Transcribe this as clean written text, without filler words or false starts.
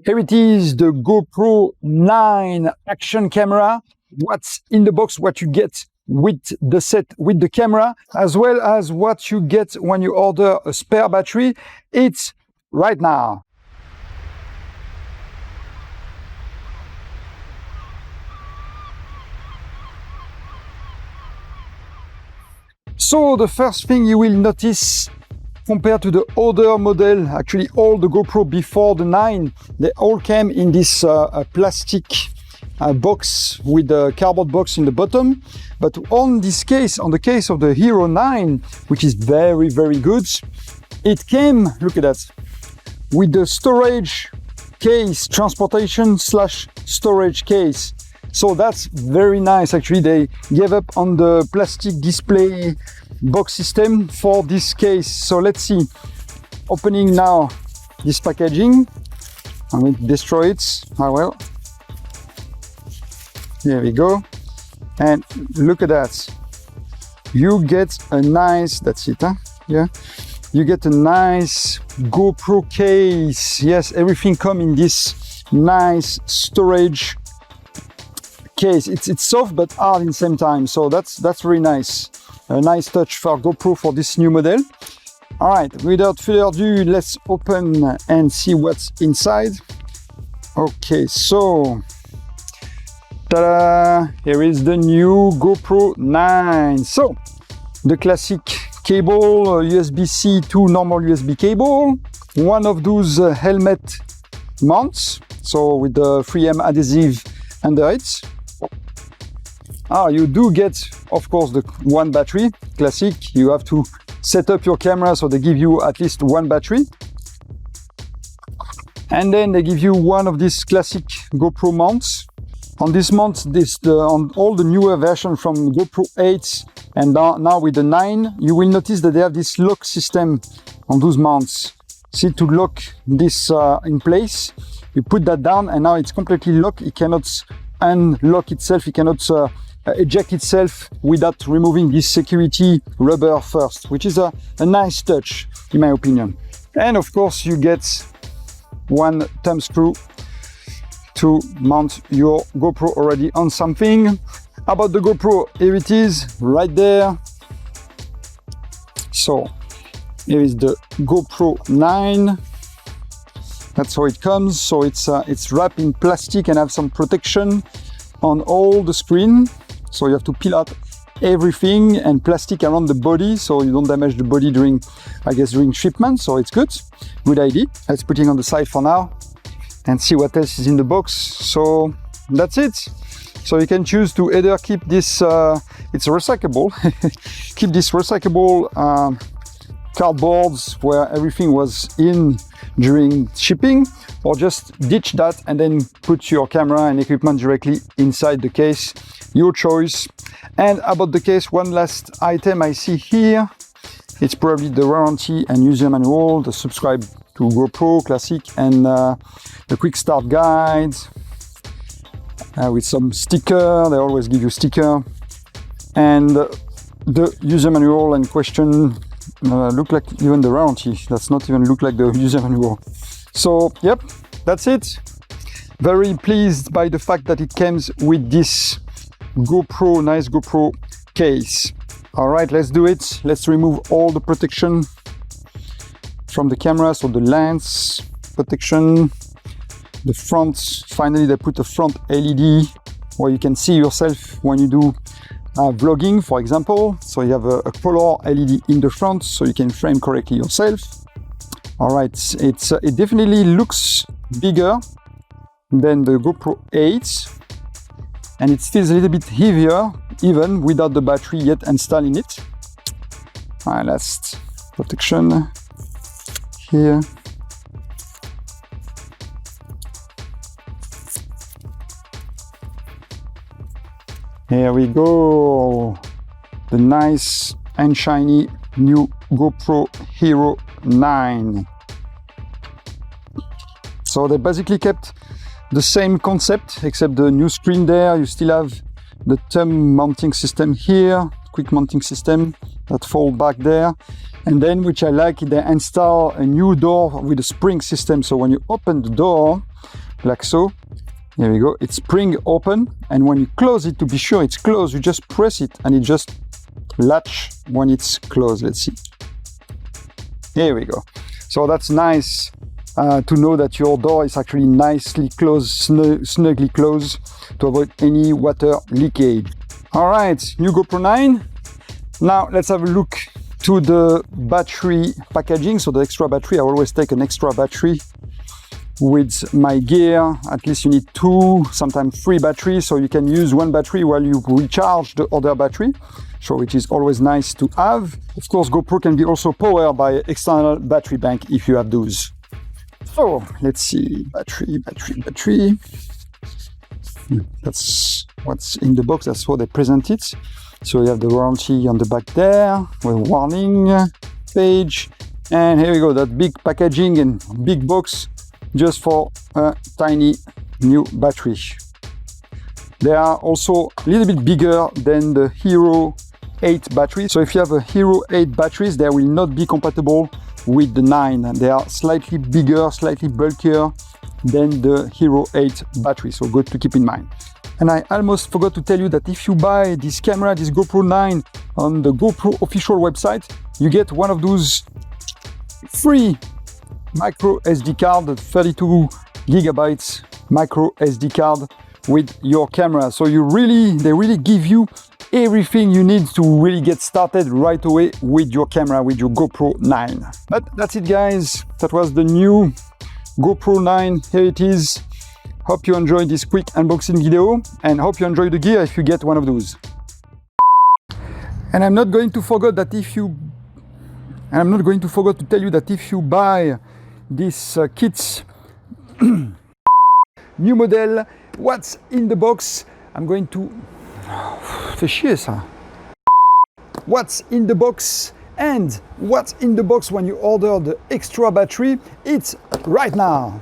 Here it is, the GoPro 9 action camera. What's in the box, what you get with the set, with the camera, as well as what you get when you order a spare battery. It's right now. So the first thing you will notice, compared to the other model, actually all the GoPro before the 9, they all came in this plastic box with a cardboard box in the bottom. But on this case, on the case of the Hero 9, which is very, very good, it came, look at that, with the storage case, transportation slash storage case. So that's very nice. Actually, they gave up on the plastic display box system for this case. So let's see. Opening now this packaging. I'm going to destroy it. Ah, well. Here we go. And look at that. You get a nice, that's it, huh? Yeah. You get a nice GoPro case. Yes, everything comes in this nice storage case. It's soft but hard in the same time, so that's very nice. A nice touch for GoPro for this new model. All right, without further ado, let's open and see what's inside. Okay, so ta-da! Here is the new GoPro 9. So the classic cable, USB-C to normal USB cable, one of those helmet mounts, so with the 3M adhesive under it. You do get, of course, the one battery, classic. You have to set up your camera, so they give you at least one battery. And then they give you one of these classic GoPro mounts. On this mount, on all the newer versions from GoPro 8 and now with the 9, you will notice that they have this lock system on those mounts. See, to lock this in place, you put that down and now it's completely locked. It cannot unlock itself, it cannot eject itself without removing this security rubber first, which is a nice touch in my opinion. And of course you get one thumb screw to mount your GoPro already on something. About the GoPro, here it is right there. So here is the GoPro 9. That's how it comes. So it's wrapped in plastic and have some protection on all the screen. So you have to peel out everything and plastic around the body so you don't damage the body during shipment. So it's good. Good idea. Let's put it on the side for now and see what else is in the box. So that's it. So you can choose to either keep this, it's recyclable, keep this recyclable cardboards where everything was in during shipping, or just ditch that and then put your camera and equipment directly inside the case. Your choice. And about the case, one last item I see here. It's probably the warranty and user manual, the subscribe to GoPro Classic, and the quick start guide with some sticker. They always give you sticker. And the user manual and question look like even the warranty. That's not even look like the user manual. So yep, that's it. Very pleased by the fact that it comes with this GoPro, nice GoPro case. All right, let's do it. Let's remove all the protection from the camera. So the lens protection, the front, finally they put a front LED where you can see yourself when you do vlogging, for example. So you have a color LED in the front so you can frame correctly yourself. All right, it definitely looks bigger than the GoPro 8, and it feels a little bit heavier even without the battery yet installed in it. All right, last protection here. Here we go, the nice and shiny new GoPro Hero 9. So they basically kept the same concept, except the new screen there. You still have the thumb mounting system here, quick mounting system that fold back there. And then, which I like, they install a new door with a spring system. So when you open the door, like so, there we go, it's spring open. And when you close it, to be sure it's closed, you just press it and it just latch when it's closed. Let's see. Here we go. So that's nice to know that your door is actually nicely closed, snugly closed, to avoid any water leakage. All right, new GoPro 9. Now let's have a look to the battery packaging. So the extra battery, I always take an extra battery with my gear. At least you need 2, sometimes 3 batteries, so you can use 1 battery while you recharge the other battery, so which is always nice to have. Of course, GoPro can be also powered by external battery bank if you have those. So let's see, battery. That's what's in the box, that's how they present it. So you have the warranty on the back there, with a warning page, and here we go, that big packaging and big box just for a tiny new battery. They are also a little bit bigger than the Hero 8 battery. So if you have a Hero 8 batteries, they will not be compatible with the 9. They are slightly bigger, slightly bulkier than the Hero 8 battery, so good to keep in mind. And I almost forgot to tell you that if you buy this camera, this GoPro 9 on the GoPro official website, you get one of those free micro SD card, the 32 gigabytes micro SD card with your camera. So they really give you everything you need to really get started right away with your camera, with your GoPro 9. But that's it, guys. That was the new GoPro 9. Here it is. Hope you enjoyed this quick unboxing video, and hope you enjoy the gear if you get one of those. And I'm not going to forget to tell you that if you buy this kit, new model, what's in the box? I'm going to... Fais chier ça. What's in the box? And what's in the box when you order the extra battery? It's right now.